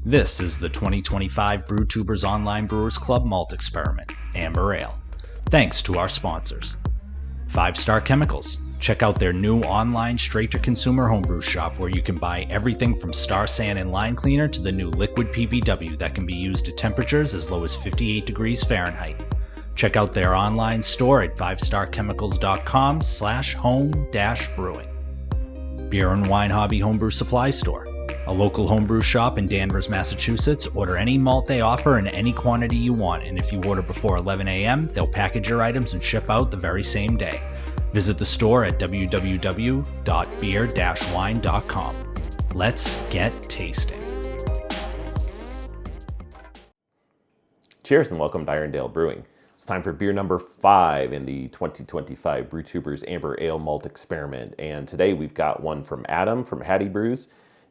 This is the 2025 Brewtubers Online Brewers Club Malt Experiment, Amber Ale. Thanks to our sponsors. 5 Star Chemicals. Check out their new online straight-to-consumer homebrew shop where you can buy everything from Star San and line cleaner to the new liquid PBW that can be used at temperatures as low as 58 degrees Fahrenheit. Check out their online store at 5starchemicals.com/home-brewing. Beer and Wine Hobby Homebrew Supply Store. A local homebrew shop in Danvers, Massachusetts. Order any malt they offer in any quantity you want, and if you order before 11 a.m., they'll package your items and ship out the very same day. Visit the store at www.beer-wine.com. Let's get tasting. Cheers and welcome to Irondale Brewing. It's time for beer number 5 in the 2025 Brewtubers Amber Ale Malt Experiment. And today we've got one from Adam from Hatty Brews.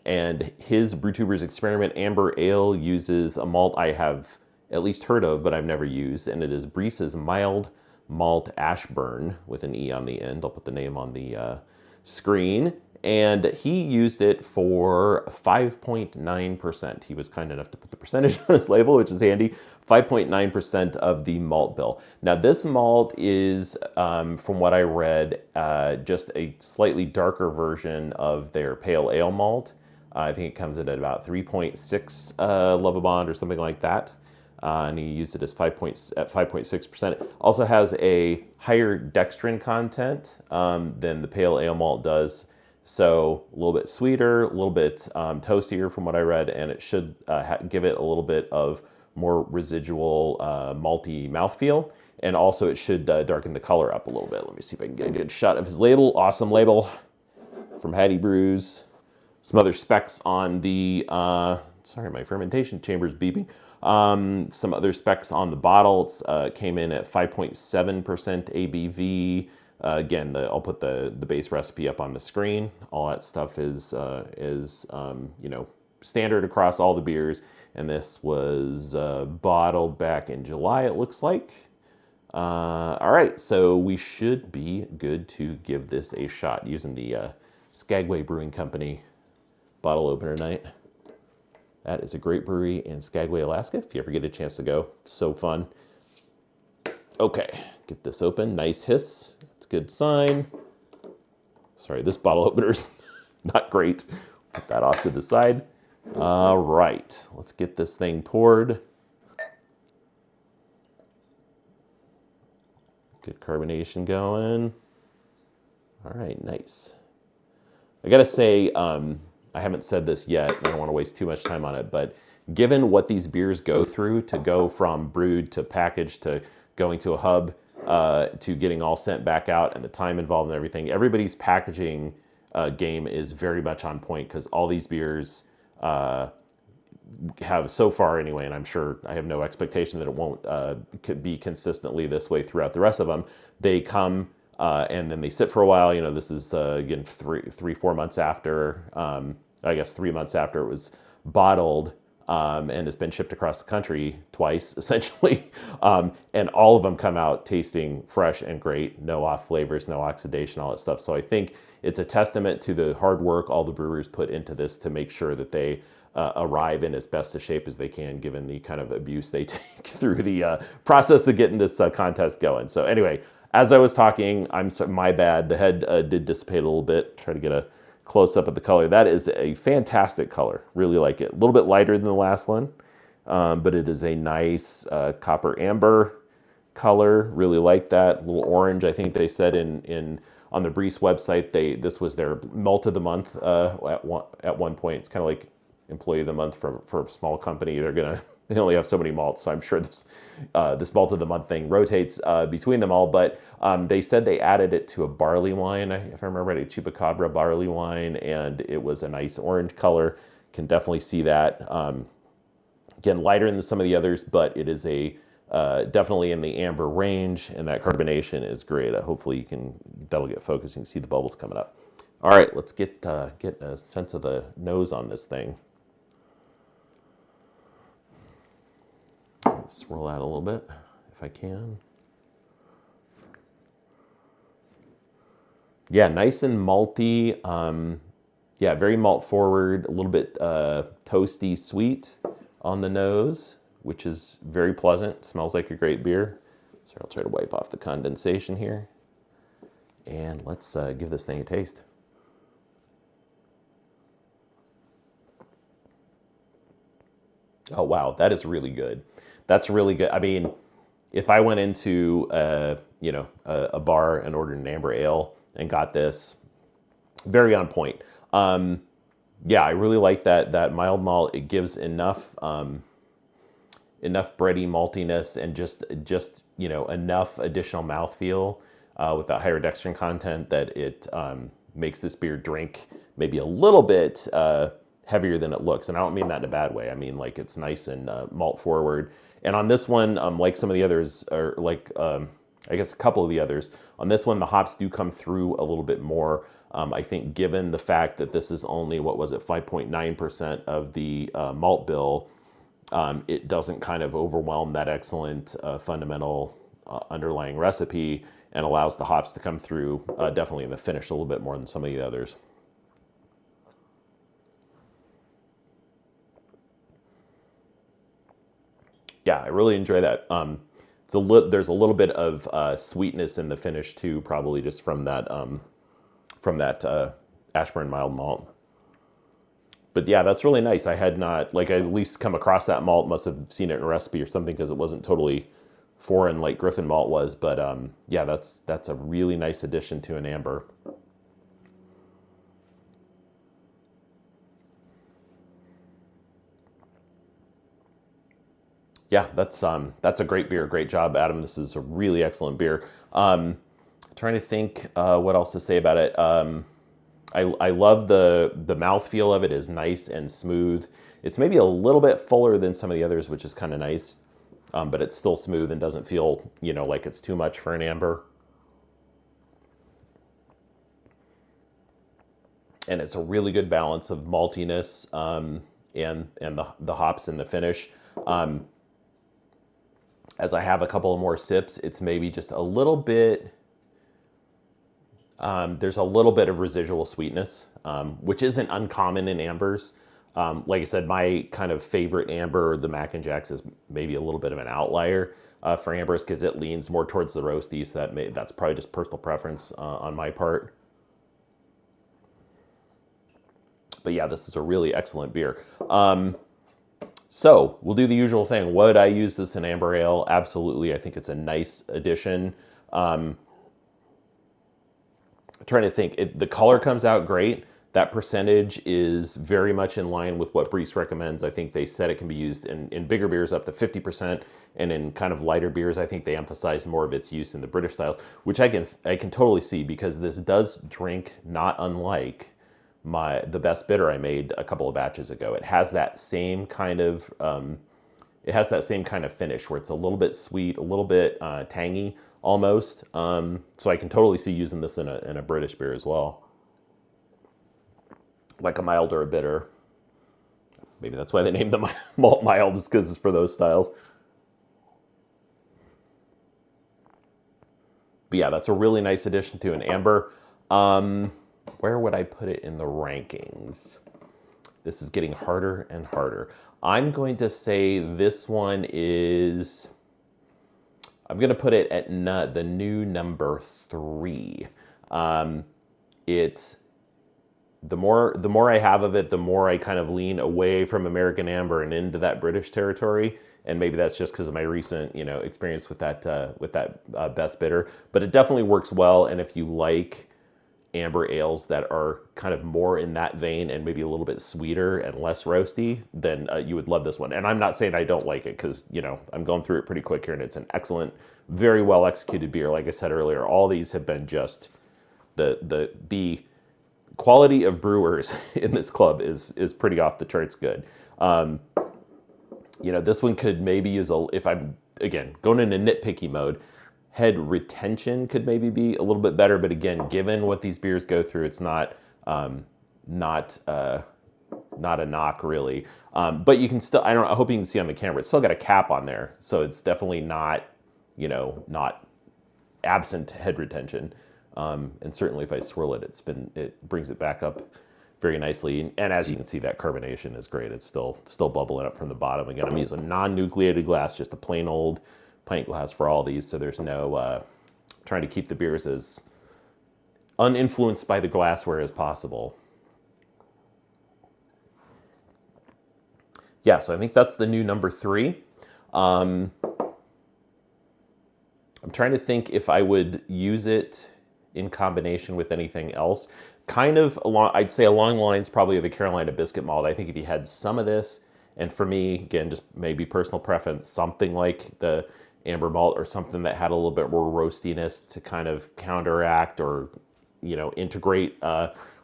And his Brewtubers Experiment Amber Ale uses a malt I have at least heard of, but I've never used. And it is Brews' Mild Malt Ashburne with an E on the end. I'll put the name on the screen. And he used it for 5.9%. He was kind enough to put the percentage on his label, which is handy. 5.9% of the malt bill. Now this malt is, from what I read, just a slightly darker version of their pale ale malt. I think it comes in at about 3.6 Lovibond or something like that. And he used it as 5.6%. It also has a higher dextrin content than the pale ale malt does. So a little bit sweeter, a little bit toastier from what I read, and it should give it a little bit of more residual malty mouthfeel. And also it should darken the color up a little bit. Let me see if I can get a good shot of his label. Awesome label from Hatty Brews. Some other specs on the, sorry, my fermentation chamber's beeping. Some other specs on the bottle. It came in at 5.7% ABV. Again, I'll put the base recipe up on the screen. All that stuff is standard across all the beers. And this was bottled back in July, it looks like. All right, so we should be good to give this a shot using the Skagway Brewing Company bottle opener night. That is a great brewery in Skagway, Alaska, if you ever get a chance to go. So fun. Okay, get this open. Nice hiss. That's a good sign. Sorry, this bottle opener's not great. Put that off to the side. All right, let's get this thing poured. Good carbonation going. All right, nice. I gotta say, I haven't said this yet, and I don't want to waste too much time on it, but given what these beers go through to go from brewed to packaged to going to a hub to getting all sent back out and the time involved and everything, everybody's packaging game is very much on point because all these beers have so far anyway, and I'm sure I have no expectation that it won't be consistently this way throughout the rest of them. They come and then they sit for a while. This is again 3-4 months after, I guess 3 months after it was bottled, and it's been shipped across the country twice essentially. And all of them come out tasting fresh and great, no off flavors, no oxidation, all that stuff. So I think it's a testament to the hard work all the brewers put into this to make sure that they arrive in as best a shape as they can, given the kind of abuse they take through the process of getting this contest going. So anyway, as I was talking, my bad. The head did dissipate a little bit. Try to get a close up of the color. That is a fantastic color. Really like it. A little bit lighter than the last one, but it is a nice copper amber color. Really like that. A little orange. I think they said on the Brews website this was their malt of the month at one point. It's kind of like employee of the month for a small company. They only have so many malts, so I'm sure this malt of the month thing rotates between them all. But they said they added it to a barley wine, if I remember right, a Chupacabra barley wine, and it was a nice orange color. Can definitely see that. Again, lighter than some of the others, but it is definitely in the amber range, and that carbonation is great. Hopefully that'll get focused. You can see the bubbles coming up. All right, let's get a sense of the nose on this thing. Swirl out a little bit if I can. Yeah, nice and malty. yeah, very malt forward, a little bit toasty sweet on the nose, which is very pleasant. Smells like a great beer. So I'll try to wipe off the condensation here. And let's give this thing a taste. Oh, wow, that is really good. That's really good. I mean, if I went into a bar and ordered an amber ale and got this, very on point. Yeah, I really like that mild malt. It gives enough enough bready maltiness and just enough additional mouthfeel with that higher dextrin content that it makes this beer drink maybe a little bit heavier than it looks. And I don't mean that in a bad way. I mean, like, it's nice and malt forward. And on this one, like some of the others, or like I guess a couple of the others, on this one the hops do come through a little bit more. I think given the fact that this is only, 5.9% of the malt bill, it doesn't kind of overwhelm that excellent fundamental underlying recipe, and allows the hops to come through definitely in the finish a little bit more than some of the others. Yeah, I really enjoy that. There's a little bit of sweetness in the finish too, probably just from that Ashburne Mild Malt. But yeah, that's really nice. I had not, I at least come across that malt, must have seen it in a recipe or something, because it wasn't totally foreign like Griffin malt was. But yeah, that's a really nice addition to an amber. Yeah, that's a great beer. Great job, Adam. This is a really excellent beer. Trying to think what else to say about it. I love the mouthfeel of it. Is nice and smooth. It's maybe a little bit fuller than some of the others, which is kind of nice. But it's still smooth and doesn't feel, like it's too much for an amber. And it's a really good balance of maltiness and the hops in the finish. As I have a couple of more sips, it's maybe just a little bit, there's a little bit of residual sweetness, which isn't uncommon in ambers. Like I said, my kind of favorite amber, the Mac and Jacks, is maybe a little bit of an outlier for ambers, because it leans more towards the roasty, so that's probably just personal preference on my part. But yeah, this is a really excellent beer. So we'll do the usual thing. Would I use this in amber ale? Absolutely. I think it's a nice addition. Trying to think, the color comes out great. That percentage is very much in line with what Brews recommends. I think they said it can be used in bigger beers up to 50%, and in kind of lighter beers, I think they emphasize more of its use in the British styles, which I can totally see, because this does drink not unlike the best bitter I made a couple of batches ago. It has that same kind of finish where it's a little bit sweet, a little bit tangy almost. So I can totally see using this in a British beer as well, like a mild or a bitter. Maybe that's why they named the malt mild, is because it's for those styles. But yeah, that's a really nice addition to an amber. Where would I put it in the rankings? This is getting harder and harder. I'm going to say this one is, I'm going to put it at the new number 3. The more I have of it, the more I kind of lean away from American amber and into that British territory. And maybe that's just because of my recent, experience with that best bitter. But it definitely works well. And if you like amber ales that are kind of more in that vein and maybe a little bit sweeter and less roasty, then you would love this one. And I'm not saying I don't like it, because I'm going through it pretty quick here, and it's an excellent, very well executed beer. Like I said earlier, all these have been just the quality of brewers in this club is pretty off the charts good. This one could maybe use if I'm again going into nitpicky mode, head retention could maybe be a little bit better, but again, given what these beers go through, it's not a knock really. But you can still, I hope you can see on the camera, it's still got a cap on there, so it's definitely not absent head retention. And certainly if I swirl it, it brings it back up very nicely. And as you can see, that carbonation is great. It's still bubbling up from the bottom. Again, I'm using a non-nucleated glass, just a plain old pint glass for all these. So there's no trying to keep the beers as uninfluenced by the glassware as possible. Yeah, so I think that's the new number 3. I'm trying to think if I would use it in combination with anything else. Kind of along, I'd say along the lines probably of the Carolina Biscuit Malt. I think if you had some of this, and for me, again, just maybe personal preference, something like the Amber Malt or something that had a little bit more roastiness to kind of counteract or, you know, integrate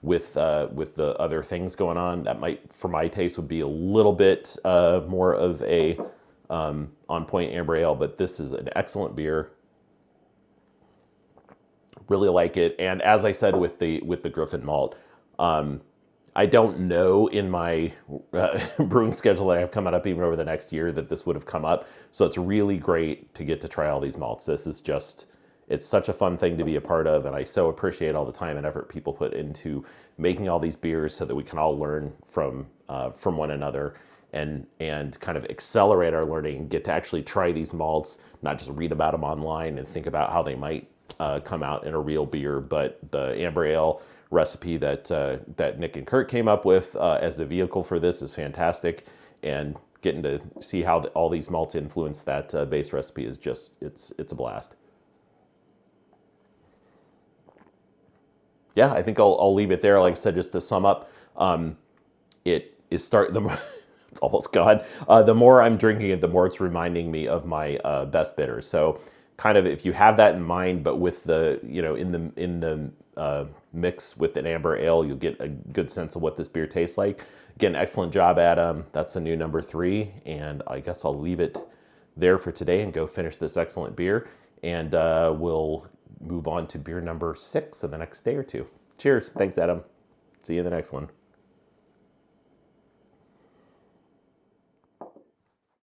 with the other things going on, that might, for my taste, would be a little bit more of a on-point amber ale. But this is an excellent beer. Really like it. And as I said with the Griffin malt, I don't know in my brewing schedule that I have coming up even over the next year that this would have come up. So it's really great to get to try all these malts. This is just, it's such a fun thing to be a part of, and I so appreciate all the time and effort people put into making all these beers so that we can all learn from one another and kind of accelerate our learning and get to actually try these malts, not just read about them online and think about how they might come out in a real beer. But the amber ale recipe that Nick and Kurt came up with as the vehicle for this is fantastic, and getting to see how all these malts influence that base recipe is just, it's a blast. Yeah, I think I'll leave it there. Like I said, just to sum up, it is it's almost gone. The more I'm drinking it, the more it's reminding me of my best bitters. So kind of, if you have that in mind, but with the, you know, in the mix with an amber ale, you'll get a good sense of what this beer tastes like. Again, excellent job, Adam. That's the new number 3, and I guess I'll leave it there for today and go finish this excellent beer, and we'll move on to beer number 6 in the next day or two. Cheers. Thanks, Adam. See you in the next one.